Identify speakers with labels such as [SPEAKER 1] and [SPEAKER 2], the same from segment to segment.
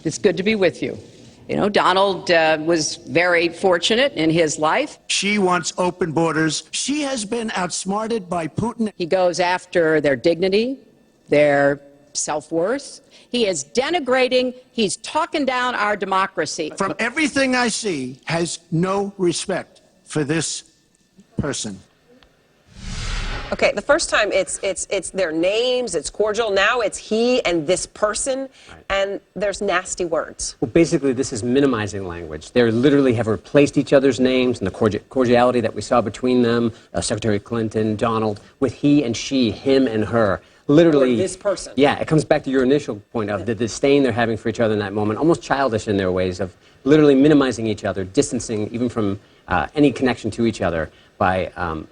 [SPEAKER 1] It's good to be with you. You know, Donald was very fortunate in his life.
[SPEAKER 2] She wants open borders. She has been outsmarted by Putin.
[SPEAKER 1] He goes after their dignity, their self-worth. He is denigrating, he's talking down our democracy.
[SPEAKER 2] From everything I see, has no respect for this person.
[SPEAKER 3] Okay, the first time it's their names, it's cordial. Now it's he and this person, and there's nasty words.
[SPEAKER 4] Well, basically, this is minimizing language. They literally have replaced each other's names and the cordiality that we saw between them, Secretary Clinton, Donald, with he and she, him and her. Literally,
[SPEAKER 3] or this person.
[SPEAKER 4] Yeah, it comes back to your initial point of the disdain they're having for each other in that moment, almost childish in their ways of literally minimizing each other, distancing even from any connection to each other by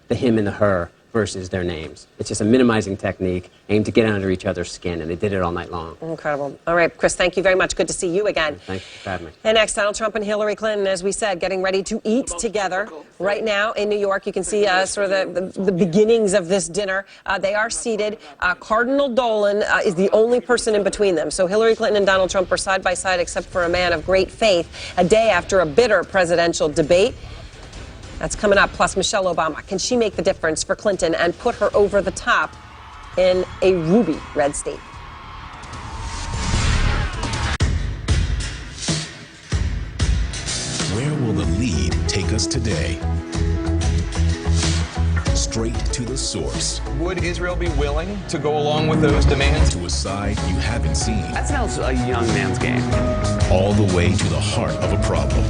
[SPEAKER 4] the him and the her versus their names. It's just a minimizing technique aimed to get under each other's skin, and they did it all night long.
[SPEAKER 3] Incredible. All right, Chris, thank you very much. Good to see you again.
[SPEAKER 4] Thanks for having me.
[SPEAKER 3] And next, Donald Trump and Hillary Clinton, as we said, getting ready to eat together right now in New York. You can see sort of the beginnings of this dinner. They are seated. Cardinal Dolan is the only person in between them. So Hillary Clinton and Donald Trump are side by side, except for a man of great faith, a day after a bitter presidential debate. That's coming up, plus Michelle Obama. Can she make the difference for Clinton and put her over the top in a ruby red state?
[SPEAKER 5] Where will the lead take us today? Straight to the source.
[SPEAKER 6] Would Israel be willing to go along with those demands?
[SPEAKER 5] To a side you haven't seen.
[SPEAKER 7] That sounds a young man's game.
[SPEAKER 5] All the way to the heart of a problem.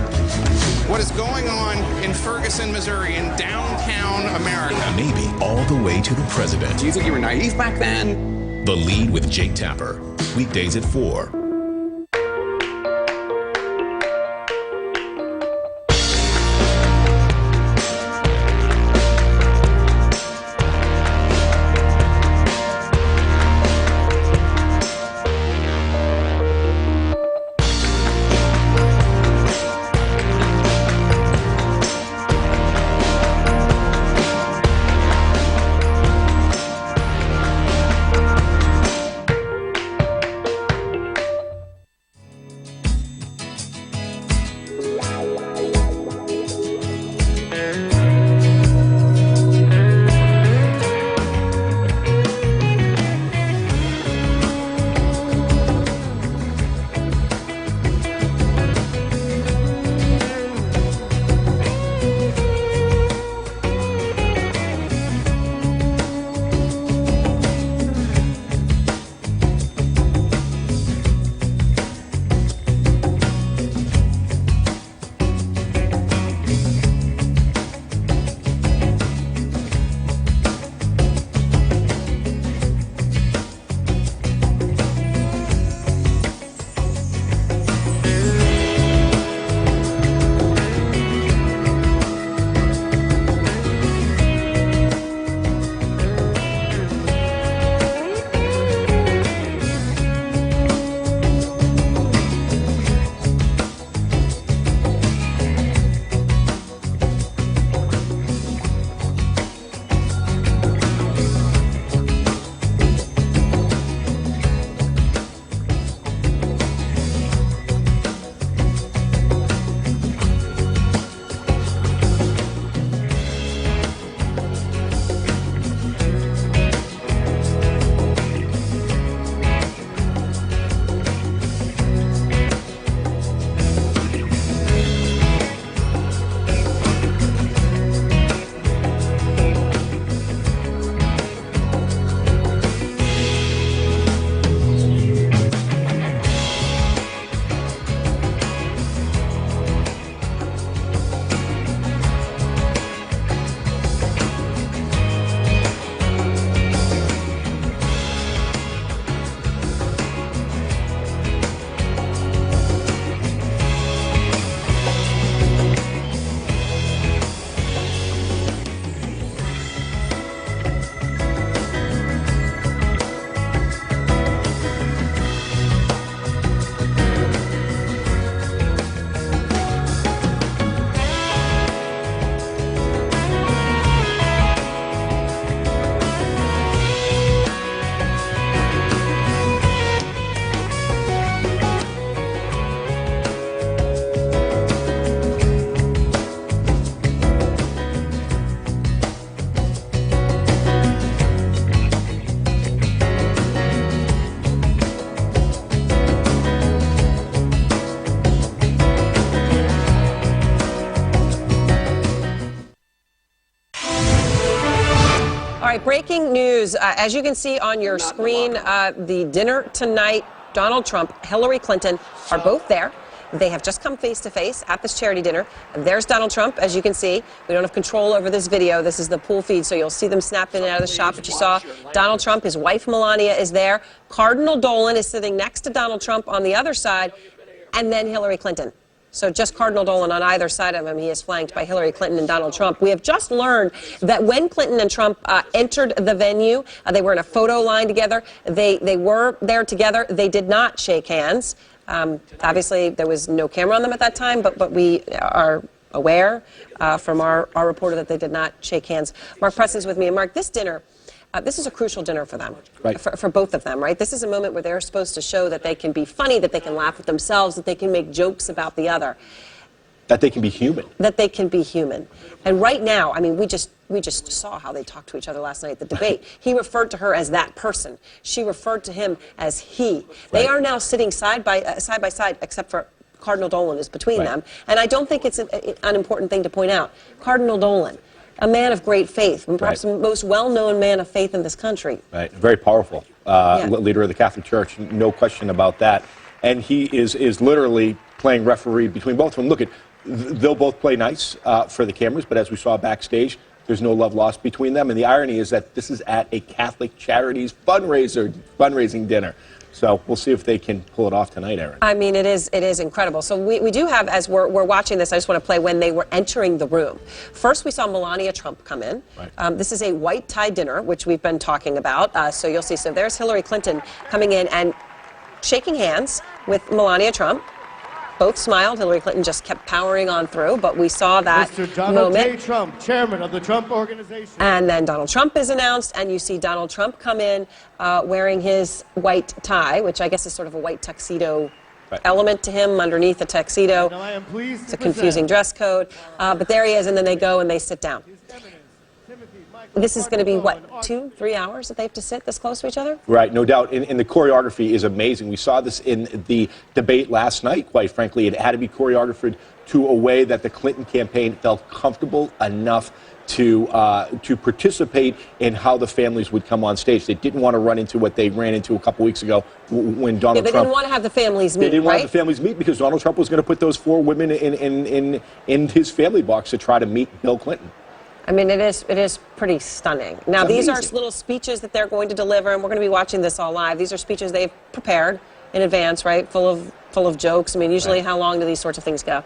[SPEAKER 8] What is going on in Ferguson, Missouri, in downtown America?
[SPEAKER 5] Maybe all the way to the president.
[SPEAKER 7] Do you think you were naive back then?
[SPEAKER 5] The Lead with Jake Tapper. Weekdays at 4.
[SPEAKER 3] right, breaking news. As you can see on your screen, the dinner tonight, Donald Trump, Hillary Clinton are both there. They have just come face to face at this charity dinner. There's Donald Trump, as you can see. We don't have control over this video. This is the pool feed, so you'll see them snap in and out of the shot. But you saw Donald Trump, his wife Melania is there. Cardinal Dolan is sitting next to Donald Trump on the other side, and then Hillary Clinton. So just Cardinal Dolan on either side of him. He is flanked by Hillary Clinton and Donald Trump. We have just learned that when Clinton and Trump entered the venue, they were in a photo line together. They were there together. They did not shake hands. Obviously, there was no camera on them at that time, but we are aware from our reporter that they did not shake hands. Mark Preston's with me. And Mark, this dinner, this is a crucial dinner for them,
[SPEAKER 9] right.
[SPEAKER 3] for both of them, right? This is a moment where they're supposed to show that they can be funny, that they can laugh at themselves, that they can make jokes about the other.
[SPEAKER 9] That they can be human.
[SPEAKER 3] That they can be human. And right now, I mean, we just saw how they talked to each other last night at the debate. He referred to her as that person. She referred to him as he. They are now sitting side by side, except for Cardinal Dolan is between them. And I don't think it's an unimportant thing to point out. Cardinal Dolan, a man of great faith, perhaps the most well-known man of faith in this country.
[SPEAKER 9] Right, very powerful leader of the Catholic Church, no question about that. And he is literally playing referee between both of them. Look, they'll both play nice for the cameras, but as we saw backstage, there's no love lost between them. And the irony is that this is at a Catholic Charities fundraising dinner. So we'll see if they can pull it off tonight, Erin.
[SPEAKER 3] I mean, it is incredible. So we do have, as we're watching this, I just want to play when they were entering the room. First, we saw Melania Trump come in. Right. This is a white tie dinner, which we've been talking about. So you'll see. So there's Hillary Clinton coming in and shaking hands with Melania Trump. Both smiled. Hillary Clinton just kept powering on through, but we saw that
[SPEAKER 10] Mr. Donald
[SPEAKER 3] moment.
[SPEAKER 10] J. Trump, chairman of the Trump Organization.
[SPEAKER 3] And then Donald Trump is announced, and you see Donald Trump come in wearing his white tie, which I guess is sort of a white tuxedo element to him underneath the tuxedo.
[SPEAKER 10] Now I am pleased
[SPEAKER 3] it's a confusing dress code, but there he is, and then they go and they sit down. This is going to be, what, 2-3 hours that they have to sit this close to each other?
[SPEAKER 9] Right, no doubt. And the choreography is amazing. We saw this in the debate last night, quite frankly. It had to be choreographed to a way that the Clinton campaign felt comfortable enough to participate in how the families would come on stage. They didn't want to run into what they ran into a couple weeks ago when Donald Trump...
[SPEAKER 3] They didn't want to have the families meet,
[SPEAKER 9] They didn't want to have the families meet because Donald Trump was going to put those 4 women in his family box to try to meet Bill Clinton.
[SPEAKER 3] I mean, it is pretty stunning. Now, these are little speeches that they're going to deliver, and we're going to be watching this all live. These are speeches they've prepared in advance, right? Full of jokes. I mean, usually how long do these sorts of things go?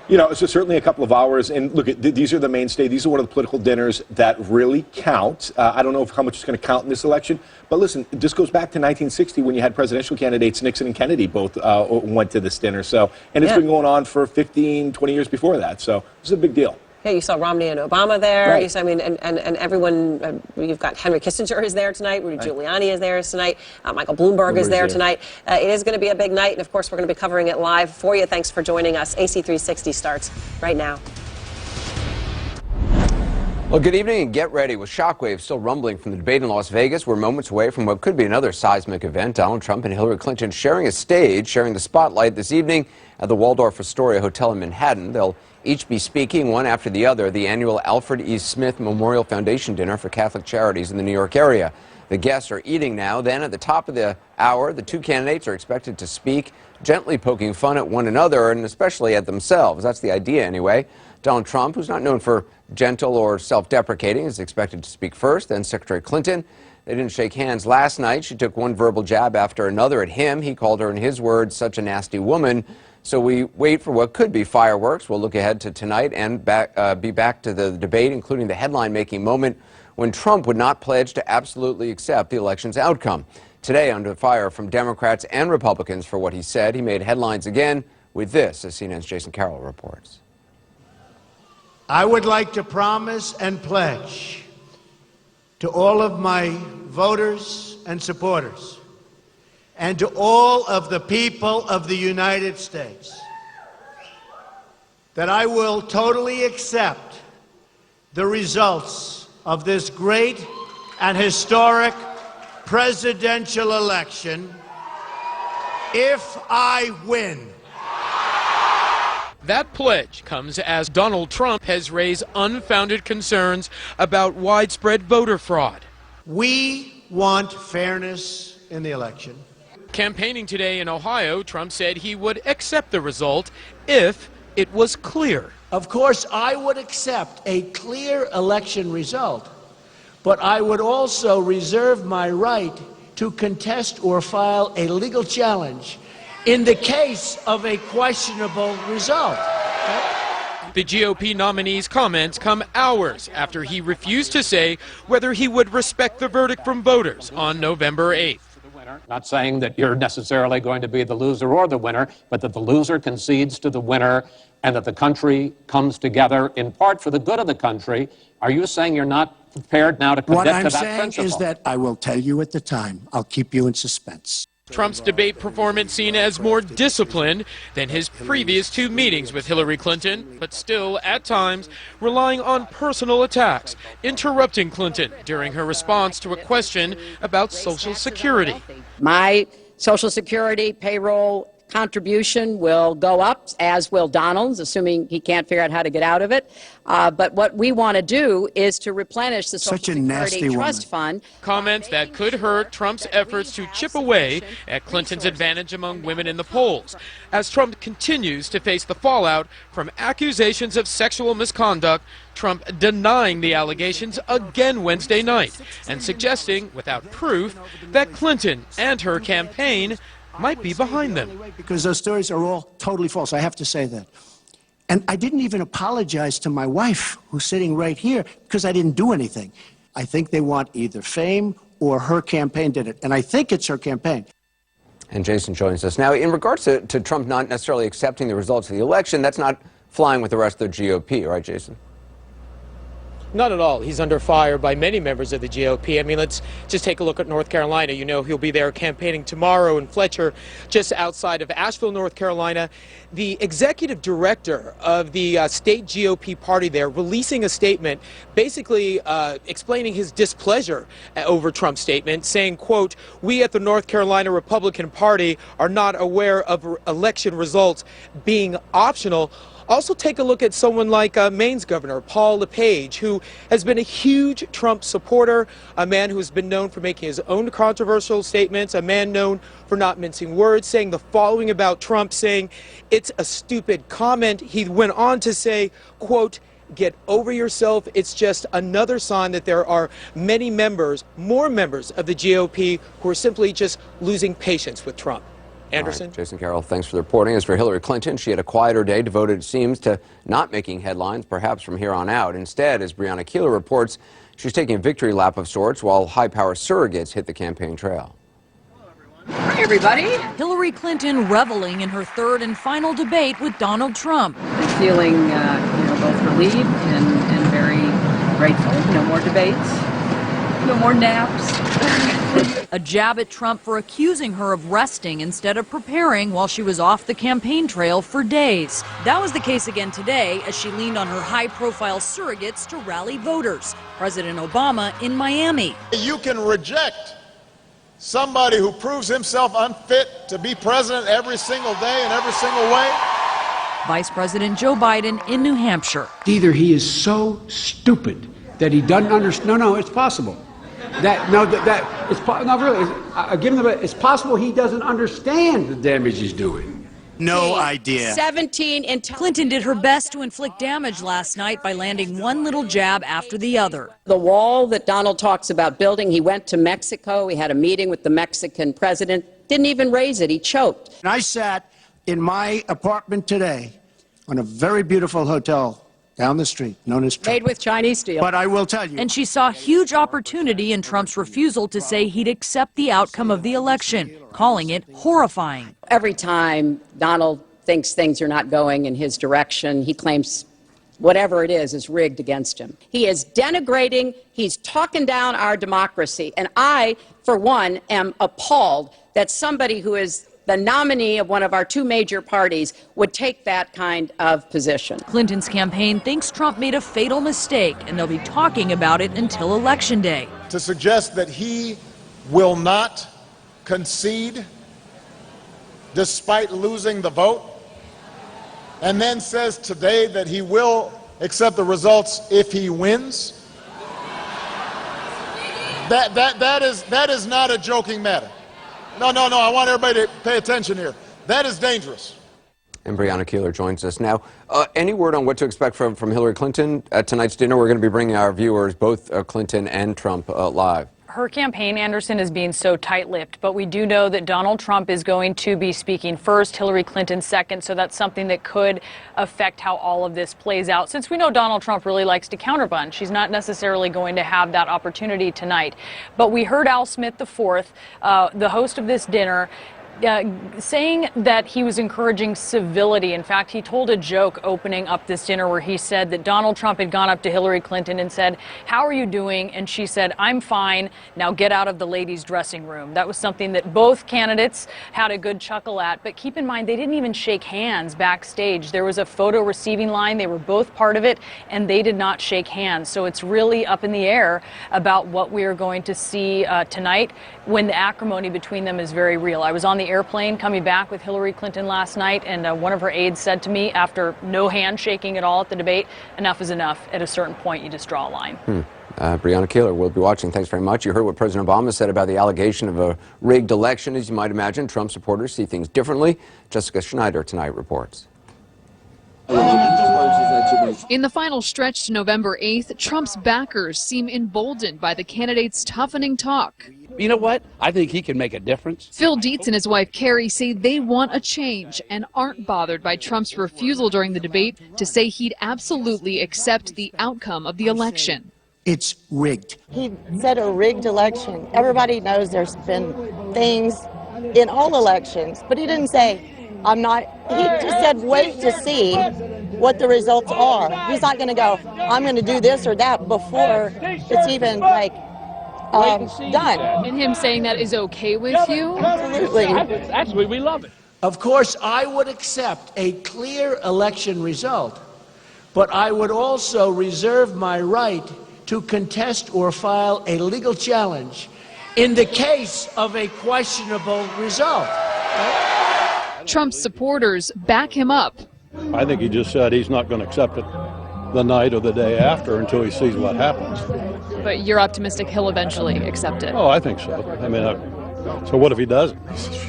[SPEAKER 9] You know, it's certainly a couple of hours. And look, these are the mainstay. These are one of the political dinners that really count. I don't know how much is going to count in this election. But listen, this goes back to 1960 when you had presidential candidates, Nixon and Kennedy both went to this dinner. So, and it's been going on for 15, 20 years before that. So this is a big deal.
[SPEAKER 3] Yeah, you saw Romney and Obama there.
[SPEAKER 9] Right.
[SPEAKER 3] You saw, I mean, and everyone. You've got Henry Kissinger is there tonight. Rudy Giuliani is there tonight. Michael Bloomberg is there tonight. It is going to be a big night, and of course, we're going to be covering it live for you. Thanks for joining us. AC360 starts right now.
[SPEAKER 11] Well, good evening and get ready. With shockwaves still rumbling from the debate in Las Vegas, we're moments away from what could be another seismic event. Donald Trump and Hillary Clinton sharing a stage, sharing the spotlight this evening at the Waldorf Astoria Hotel in Manhattan. They'll each be speaking one after the other, the annual Alfred E. Smith Memorial Foundation dinner for Catholic Charities in the New York area. The guests are eating now. Then at the top of the hour, the 2 candidates are expected to speak, gently poking fun at one another and especially at themselves. That's the idea anyway. Donald Trump, who's not known for gentle or self-deprecating, is expected to speak first. Then Secretary Clinton. They didn't shake hands last night. She took one verbal jab after another at him. He called her, in his words, such a nasty woman. So we wait for what could be fireworks. We'll look ahead to tonight and be back to the debate, including the headline-making moment when Trump would not pledge to absolutely accept the election's outcome. Today, under fire from Democrats and Republicans for what he said, he made headlines again with this, as CNN's Jason Carroll reports.
[SPEAKER 10] I would like to promise and pledge to all of my voters and supporters and to all of the people of the United States that I will totally accept the results of this great and historic presidential election if I win.
[SPEAKER 12] That pledge comes as Donald Trump has raised unfounded concerns about widespread voter fraud.
[SPEAKER 10] We want fairness in the election.
[SPEAKER 12] Campaigning today in Ohio, Trump said he would accept the result if it was clear.
[SPEAKER 10] Of course, I would accept a clear election result, but I would also reserve my right to contest or file a legal challenge in the case of a questionable result.
[SPEAKER 12] The GOP nominee's comments come hours after he refused to say whether he would respect the verdict from voters on November 8th.
[SPEAKER 13] Not saying that you're necessarily going to be the loser or the winner, but that the loser concedes to the winner and that the country comes together in part for the good of the country. Are you saying you're not prepared now to commit to that principle?
[SPEAKER 2] What I'm saying is that I will tell you at the time. I'll keep you in suspense.
[SPEAKER 12] Trump's debate performance seen as more disciplined than his previous two meetings with Hillary Clinton, but still, at times, relying on personal attacks, interrupting Clinton during her response to a question about Social Security.
[SPEAKER 1] My Social Security payroll contribution will go up, as will Donald's, assuming he can't figure out how to get out of it. But what we want to do is to replenish the Social Security Trust Fund.
[SPEAKER 12] Comments that could hurt Trump's efforts to chip away at Clinton's advantage among women in the polls, as Trump continues to face the fallout from accusations of sexual misconduct, Trump denying the allegations again Wednesday night and suggesting, without proof, that Clinton and her campaign might be behind them.
[SPEAKER 2] Because those stories are all totally false. I have to say that. And I didn't even apologize to my wife, who's sitting right here, because I didn't do anything. I think they want either fame or her campaign did it. And I think it's her campaign.
[SPEAKER 11] And Jason joins us. Now, in regards to Trump not necessarily accepting the results of the election, that's not flying with the rest of the GOP, right, Jason?
[SPEAKER 12] Not at all. He's under fire by many members of the GOP. I mean, let's just take a look at North Carolina. You know, he'll be there campaigning tomorrow in Fletcher, just outside of Asheville, North Carolina. The executive director of the state GOP party there releasing a statement basically explaining his displeasure over Trump's statement, saying, quote, "We at the North Carolina Republican Party are not aware of election results being optional." Also take a look at someone like Maine's Governor Paul LePage, who has been a huge Trump supporter, a man who's been known for making his own controversial statements, a man known for not mincing words, saying the following about Trump, saying it's a stupid comment. He went on to say, quote, "Get over yourself. It's just another sign that there are many members, more members of the GOP who are simply just losing patience with Trump." Anderson?
[SPEAKER 11] Right, Jason Carroll, thanks for the reporting. As for Hillary Clinton, she had a quieter day devoted, it seems, to not making headlines, perhaps from here on out. Instead, as Brianna Keeler reports, she's taking a victory lap of sorts while high-power surrogates hit the campaign trail.
[SPEAKER 14] Hi, everybody. Hillary Clinton reveling in her third and final debate with Donald Trump.
[SPEAKER 1] I'm feeling, both relieved and very grateful. No more debates, no more naps.
[SPEAKER 14] A jab at Trump for accusing her of resting instead of preparing while she was off the campaign trail for days. That was the case again today as she leaned on her high-profile surrogates to rally voters. President Obama in Miami.
[SPEAKER 15] You can reject somebody who proves himself unfit to be president every single day in every single way.
[SPEAKER 14] Vice President Joe Biden in New Hampshire.
[SPEAKER 16] Either he is so stupid that he doesn't understand. No, it's possible. It's possible he doesn't understand the damage he's doing.
[SPEAKER 2] No idea.
[SPEAKER 1] 17
[SPEAKER 14] Clinton did her best to inflict damage last night by landing one little jab after the other.
[SPEAKER 1] The wall that Donald talks about building, he went to Mexico. He had a meeting with the Mexican president. Didn't even raise it. He choked.
[SPEAKER 2] And I sat in my apartment today on a very beautiful hotel down the street, known as Trump.
[SPEAKER 1] Made with Chinese steel.
[SPEAKER 2] But I will tell you.
[SPEAKER 14] And she saw huge opportunity in Trump's refusal to say he'd accept the outcome of the election, calling it horrifying.
[SPEAKER 1] Every time Donald thinks things are not going in his direction, he claims whatever it is rigged against him. He is denigrating, he's talking down our democracy. And I, for one, am appalled that somebody who is the nominee of one of our two major parties would take that kind of position.
[SPEAKER 14] Clinton's campaign thinks Trump made a fatal mistake, and they'll be talking about it until Election Day.
[SPEAKER 15] To suggest that he will not concede despite losing the vote and then says today that he will accept the results if he wins, that is not a joking matter. No, I want everybody to pay attention here. That is dangerous.
[SPEAKER 11] And Breonna Keeler joins us now. Any word on what to expect from Hillary Clinton at tonight's dinner? We're going to be bringing our viewers, both Clinton and Trump, live.
[SPEAKER 14] Her campaign, Anderson, is being so tight-lipped, but we do know that Donald Trump is going to be speaking first, Hillary Clinton second, so that's something that could affect how all of this plays out. Since we know Donald Trump really likes to counterpunch, she's not necessarily going to have that opportunity tonight. But we heard Al Smith IV, the host of this dinner, saying that he was encouraging civility. In fact, he told a joke opening up this dinner where he said that Donald Trump had gone up to Hillary Clinton and said, "How are you doing?" And she said, "I'm fine. Now get out of the ladies' dressing room." That was something that both candidates had a good chuckle at. But keep in mind, they didn't even shake hands backstage. There was a photo receiving line. They were both part of it, and they did not shake hands. So it's really up in the air about what we are going to see tonight, when the acrimony between them is very real. I was on the airplane coming back with Hillary Clinton last night, and one of her aides said to me, after no handshaking at all at the debate, enough is enough. At a certain point, you just draw a line.
[SPEAKER 11] Breonna Keeler, we'll be watching. Thanks very much. You heard what President Obama said about the allegation of a rigged election. As you might imagine, Trump supporters see things differently. Jessica Schneider tonight reports.
[SPEAKER 17] In the final stretch to November 8th, Trump's backers seem emboldened by the candidate's toughening talk.
[SPEAKER 16] You know what? I think he can make a difference.
[SPEAKER 17] Phil Dietz and his wife Carrie say they want a change and aren't bothered by Trump's refusal during the debate to say he'd absolutely accept the outcome of the election.
[SPEAKER 2] It's rigged.
[SPEAKER 18] He said a rigged election. Everybody knows there's been things in all elections, but he didn't say, I'm not. He just said, wait to see what the results are. He's not going to go, I'm going to do this or that before it's even like done.
[SPEAKER 17] And him saying that is okay with you?
[SPEAKER 18] Absolutely.
[SPEAKER 16] Actually, we love it.
[SPEAKER 2] Of course, I would accept a clear election result, but I would also reserve my right to contest or file a legal challenge in the case of a questionable result.
[SPEAKER 17] Trump's supporters back him up.
[SPEAKER 19] I think he just said he's not going to accept it the night or the day after until he sees what happens.
[SPEAKER 17] But you're optimistic he'll eventually accept it?
[SPEAKER 19] Oh, I think so. I mean, so what if he doesn't?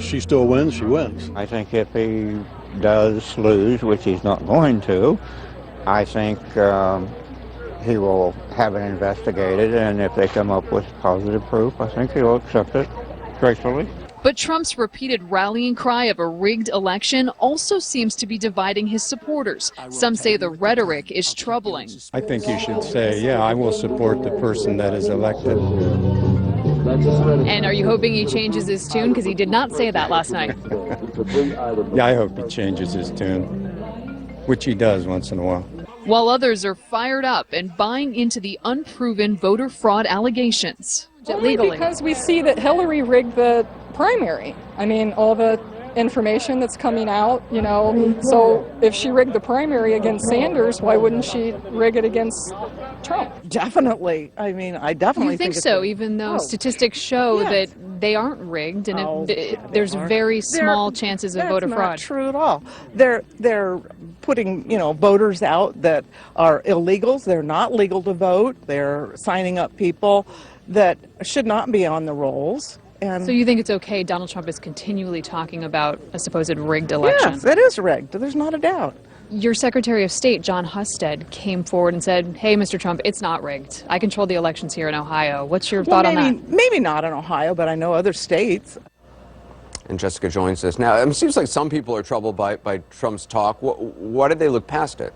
[SPEAKER 19] She still wins, she wins.
[SPEAKER 20] I think if he does lose, which he's not going to, I think he will have it investigated, and if they come up with positive proof, I think he'll accept it gracefully.
[SPEAKER 17] But Trump's repeated rallying cry of a rigged election also seems to be dividing his supporters. Some say the rhetoric is troubling.
[SPEAKER 21] I think you should say, yeah, I will support the person that is elected.
[SPEAKER 17] And are you hoping he changes his tune? Because he did not say that last night.
[SPEAKER 21] Yeah, I hope he changes his tune, which he does once in a while.
[SPEAKER 17] While others are fired up and buying into the unproven voter fraud allegations.
[SPEAKER 22] Only because we see that Hillary rigged the primary. I mean, all the information that's coming out, you know, so if she rigged the primary against Sanders, why wouldn't she rig it against Trump?
[SPEAKER 23] Definitely. I mean, I definitely
[SPEAKER 17] You think so, even though statistics show that they aren't rigged and there's very small chances of voter fraud.
[SPEAKER 23] That's not true at all. They're putting, you know, voters out that are illegals. They're not legal to vote. They're signing up people that should not be on the rolls. And
[SPEAKER 17] so you think it's okay Donald Trump is continually talking about a supposed rigged election?
[SPEAKER 23] Yes, it is rigged. There's not a doubt.
[SPEAKER 17] Your Secretary of State, John Husted, came forward and said, hey, Mr. Trump, it's not rigged. I control the elections here in Ohio. What's your thought on that?
[SPEAKER 23] Maybe not in Ohio, but I know other states.
[SPEAKER 11] And Jessica joins us now. It seems like some people are troubled by Trump's talk. Why did they look past it?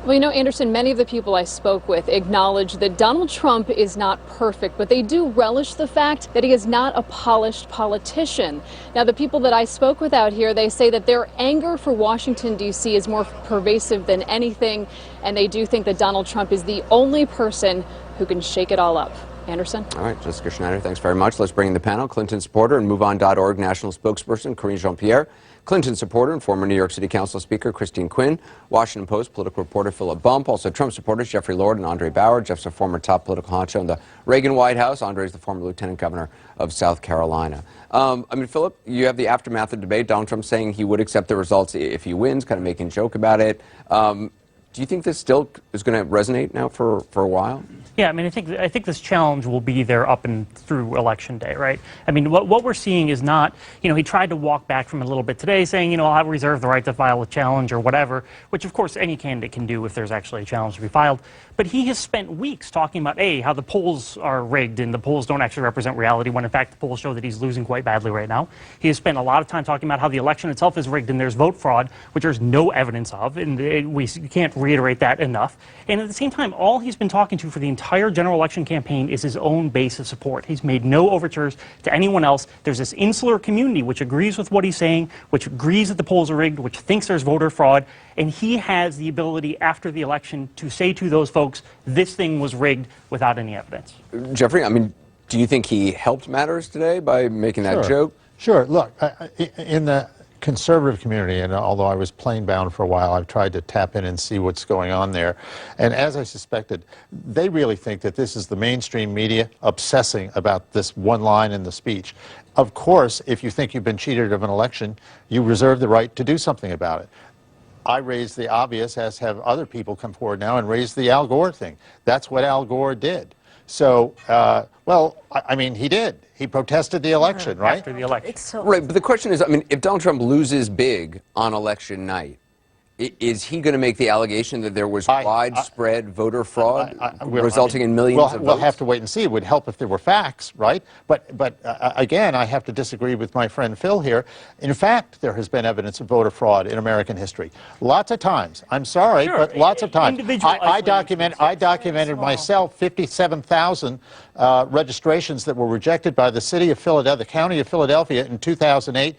[SPEAKER 17] Well, you know, Anderson, many of the people I spoke with acknowledge that Donald Trump is not perfect, but they do relish the fact that he is not a polished politician. Now, the people that I spoke with out here, they say that their anger for Washington, D.C. is more pervasive than anything, and they do think that Donald Trump is the only person who can shake it all up. Anderson?
[SPEAKER 11] All right, Jessica Schneider, thanks very much. Let's bring in the panel. Clinton supporter and MoveOn.org national spokesperson Karine Jean-Pierre, Clinton supporter and former New York City Council Speaker Christine Quinn, Washington Post political reporter Philip Bump, also Trump supporters Jeffrey Lord and Andre Bauer. Jeff's a former top political honcho in the Reagan White House. Andre is the former lieutenant governor of South Carolina. Philip, you have the aftermath of the debate. Donald Trump saying he would accept the results if he wins, kind of making a joke about it. Do you think this still is going to resonate now for a while?
[SPEAKER 4] Yeah, I think this challenge will be there up and through Election Day, right? I mean, what we're seeing is not, he tried to walk back from it a little bit today, saying, I'll reserve the right to file a challenge or whatever, which of course any candidate can do if there's actually a challenge to be filed. But he has spent weeks talking about, how the polls are rigged and the polls don't actually represent reality, when in fact the polls show that he's losing quite badly right now. He has spent a lot of time talking about how the election itself is rigged and there's vote fraud, which there's no evidence of, and we can't reiterate that enough. And at the same time, all he's been talking to for the entire general election campaign is his own base of support. He's made no overtures to anyone else. There's this insular community which agrees with what he's saying, which agrees that the polls are rigged, which thinks there's voter fraud, and he has the ability after the election to say to those folks, this thing was rigged without any evidence.
[SPEAKER 11] Jeffrey, do you think he helped matters today by making that joke?
[SPEAKER 6] Sure. Look, in the conservative community, and although I was plane bound for a while, I've tried to tap in and see what's going on there. And as I suspected, they really think that this is the mainstream media obsessing about this one line in the speech. Of course, if you think you've been cheated of an election, you reserve the right to do something about it. I raised the obvious, as have other people come forward now, and raised the Al Gore thing. That's what Al Gore did. So, he did. He protested the election, right?
[SPEAKER 4] After the election.
[SPEAKER 11] Right, but the question is, if Donald Trump loses big on election night, is he going to make the allegation that there was widespread voter fraud resulting in millions of votes?
[SPEAKER 6] We'll have to wait and see. It would help if there were facts, right? But again, I have to disagree with my friend Phil here. In fact, there has been evidence of voter fraud in American history. Lots of times. I'm sorry, but lots of times. I documented myself 57,000 registrations that were rejected by the city of Philadelphia, the county of Philadelphia in 2008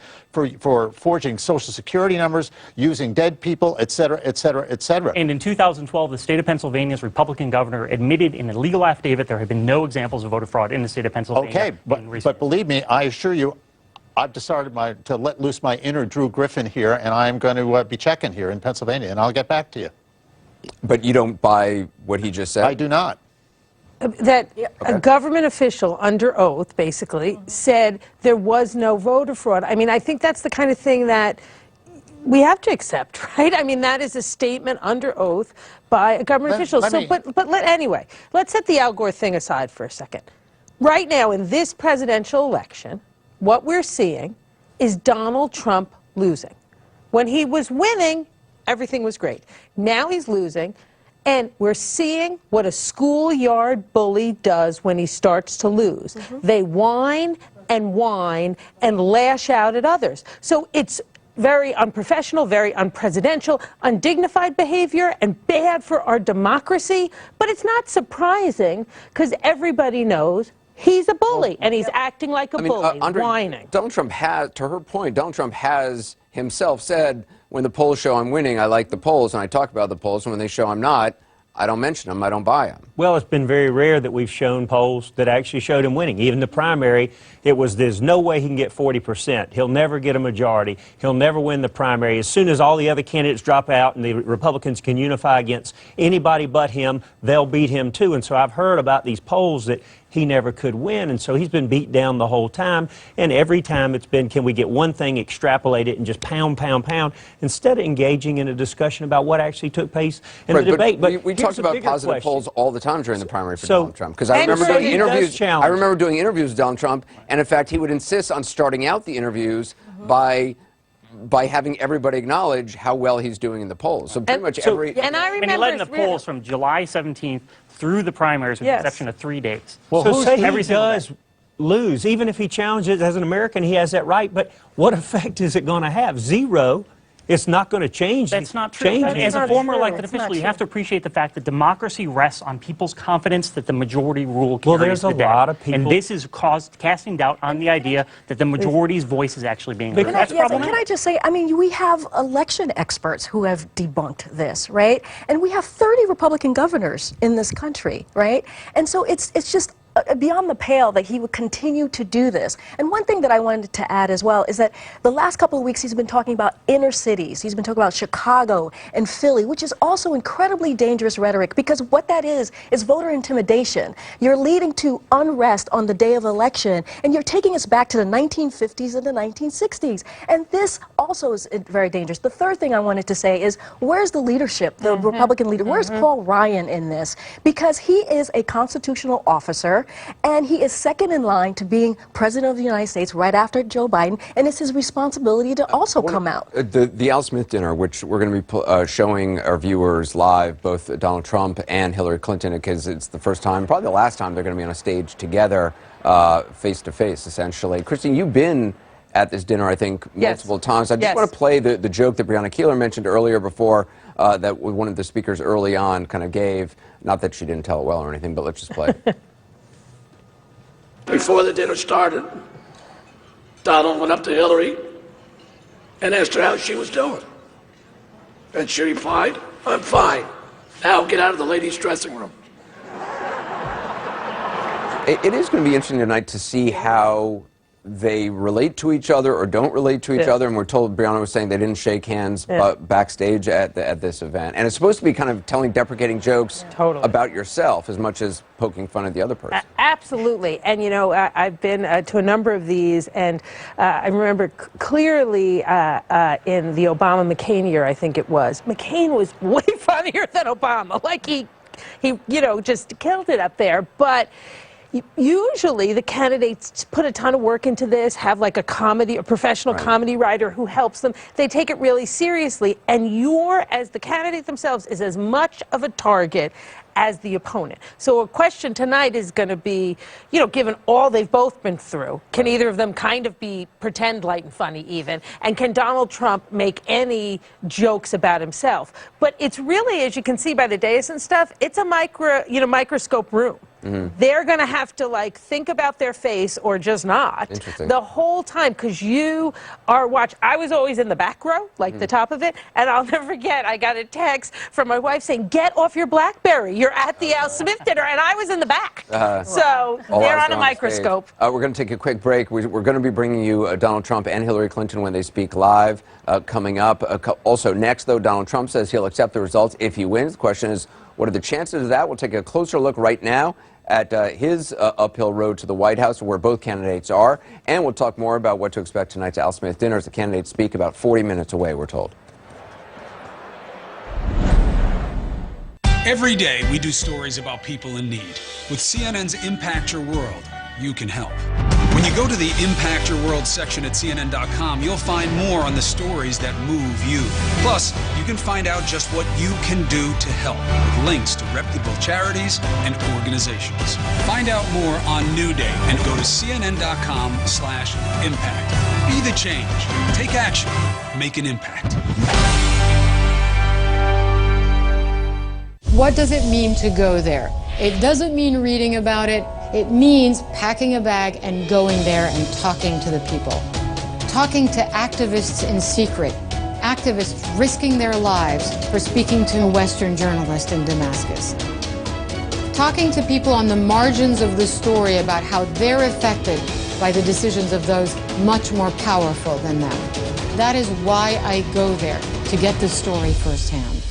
[SPEAKER 6] for forging Social Security numbers, using dead people, et cetera, et cetera, et cetera.
[SPEAKER 4] And in 2012, the state of Pennsylvania's Republican governor admitted in a legal affidavit there have been no examples of voter fraud in the state of Pennsylvania.
[SPEAKER 6] Okay, but believe me, I assure you, I've decided to let loose my inner Drew Griffin here, and I'm going to be checking here in Pennsylvania, and I'll get back to you.
[SPEAKER 11] But you don't buy what he just said?
[SPEAKER 6] I do not.
[SPEAKER 8] That a government official under oath basically said there was no voter fraud. I think that's the kind of thing that we have to accept, right? That is a statement under oath by a government official. Anyway, let's set the Al Gore thing aside for a second. Right now, in this presidential election, what we're seeing is Donald Trump losing. When he was winning, everything was great. Now he's losing. And we're seeing what a schoolyard bully does when he starts to lose. They whine and lash out at others. So it's very unprofessional, very unpresidential, undignified behavior, and bad for our democracy. But it's not surprising, because everybody knows he's a bully, and he's acting like a bully, whining.
[SPEAKER 11] Donald Trump has, to her point, Donald Trump has himself said, when the polls show I'm winning, I like the polls, and I talk about the polls, and when they show I'm not, I don't mention them, I don't buy them.
[SPEAKER 24] Well, it's been very rare that we've shown polls that actually showed him winning. Even the primary, there's no way he can get 40%. He'll never get a majority. He'll never win the primary. As soon as all the other candidates drop out and the Republicans can unify against anybody but him, they'll beat him too. And so I've heard about these polls that he never could win, and so he's been beat down the whole time, and every time it's been, can we get one thing, extrapolate it, and just pound, instead of engaging in a discussion about what actually took place in the debate.
[SPEAKER 11] But we talked about positive polls all the time during the primary for Donald Trump, because I remember doing interviews. I remember doing interviews with Donald Trump, and in fact, he would insist on starting out the interviews by having everybody acknowledge how well he's doing in the polls. So pretty much every...
[SPEAKER 8] And I remember...
[SPEAKER 4] And he led in the polls from July 17th through the primaries, with the exception of 3 days.
[SPEAKER 24] Well, so say he does lose, even if he challenges as an American, he has that right, but what effect is it going to have? Zero. It's not going to change.
[SPEAKER 4] That's not true. As a former elected official, you have to appreciate the fact that democracy rests on people's confidence that the majority rule carries the day.
[SPEAKER 24] Well, there's a lot of people...
[SPEAKER 4] And this is casting doubt on the idea that the majority's voice is actually being heard. That's problematic.
[SPEAKER 25] Can I just say, we have election experts who have debunked this, right? And we have 30 Republican governors in this country, right? And so it's just beyond the pale that he would continue to do this. And one thing that I wanted to add as well is that the last couple of weeks he's been talking about inner cities. He's been talking about Chicago and Philly, which is also incredibly dangerous rhetoric, because what that is voter intimidation. You're leading to unrest on the day of election, and you're taking us back to the 1950s and the 1960s. And this also is very dangerous. The third thing I wanted to say is, where's the leadership, the Republican leader? Where's Paul Ryan in this? Because he is a constitutional officer, and he is second in line to being president of the United States right after Joe Biden, and it's his responsibility to also come out.
[SPEAKER 11] The Al Smith dinner, which we're going to be showing our viewers live, both Donald Trump and Hillary Clinton, because it's the first time, probably the last time, they're going to be on a stage together, face to face, essentially. Christine, you've been at this dinner, I think, multiple times. I just want to play the joke that Breonna Keeler mentioned earlier before, that one of the speakers early on kind of gave. Not that she didn't tell it well or anything, but let's just play it.
[SPEAKER 3] Before the dinner started, Donald went up to Hillary and asked her how she was doing. And she replied, "I'm fine. Now get out of the ladies' dressing room."
[SPEAKER 11] It is going to be interesting tonight to see how they relate to each other or don't relate to each other. And we're told, Breonna was saying they didn't shake hands backstage at this event. And it's supposed to be kind of telling deprecating jokes about yourself as much as poking fun at the other person.
[SPEAKER 8] Absolutely. And, you know, I've been to a number of these, and I remember clearly in the Obama-McCain year, I think it was, McCain was way funnier than Obama. Like, he you know, just killed it up there. But usually the candidates put a ton of work into this, have like a professional comedy writer who helps them. They take it really seriously, and as the candidate themselves, is as much of a target as the opponent. So a question tonight is going to be, you know, given all they've both been through, can either of them kind of pretend light and funny even? And can Donald Trump make any jokes about himself? But it's really, as you can see by the dais and stuff, it's a microscope room. They're going to have to, like, think about their face or just not the whole time, because you are I was always in the back row, like the top of it, and I'll never forget, I got a text from my wife saying, "Get off your BlackBerry. You're at the Al Smith dinner," and I was in the back. So they're on a microscope.
[SPEAKER 11] We're going to take a quick break. We're going to be bringing you Donald Trump and Hillary Clinton when they speak live coming up. Also next, though, Donald Trump says he'll accept the results if he wins. The question is, what are the chances of that? We'll take a closer look right now at his uphill road to the White House, where both candidates are. And we'll talk more about what to expect tonight's Al Smith dinner as the candidates speak about 40 minutes away, we're told.
[SPEAKER 5] Every day we do stories about people in need. With CNN's Impact Your World, you can help. When you go to the Impact Your World section at CNN.com, you'll find more on the stories that move you. Plus, you can find out just what you can do to help, with links to reputable charities and organizations. Find out more on New Day and go to CNN.com/impact. Be the change. Take action. Make an impact.
[SPEAKER 7] What does it mean to go there? It doesn't mean reading about it. It means packing a bag and going there and talking to the people. Talking to activists in secret. Activists risking their lives for speaking to a Western journalist in Damascus. Talking to people on the margins of the story about how they're affected by the decisions of those much more powerful than them. That is why I go there, to get the story firsthand.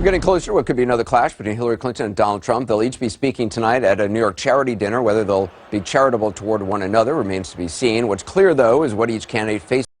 [SPEAKER 11] We're getting closer to what could be another clash between Hillary Clinton and Donald Trump. They'll each be speaking tonight at a New York charity dinner. Whether they'll be charitable toward one another remains to be seen. What's clear, though, is what each candidate faces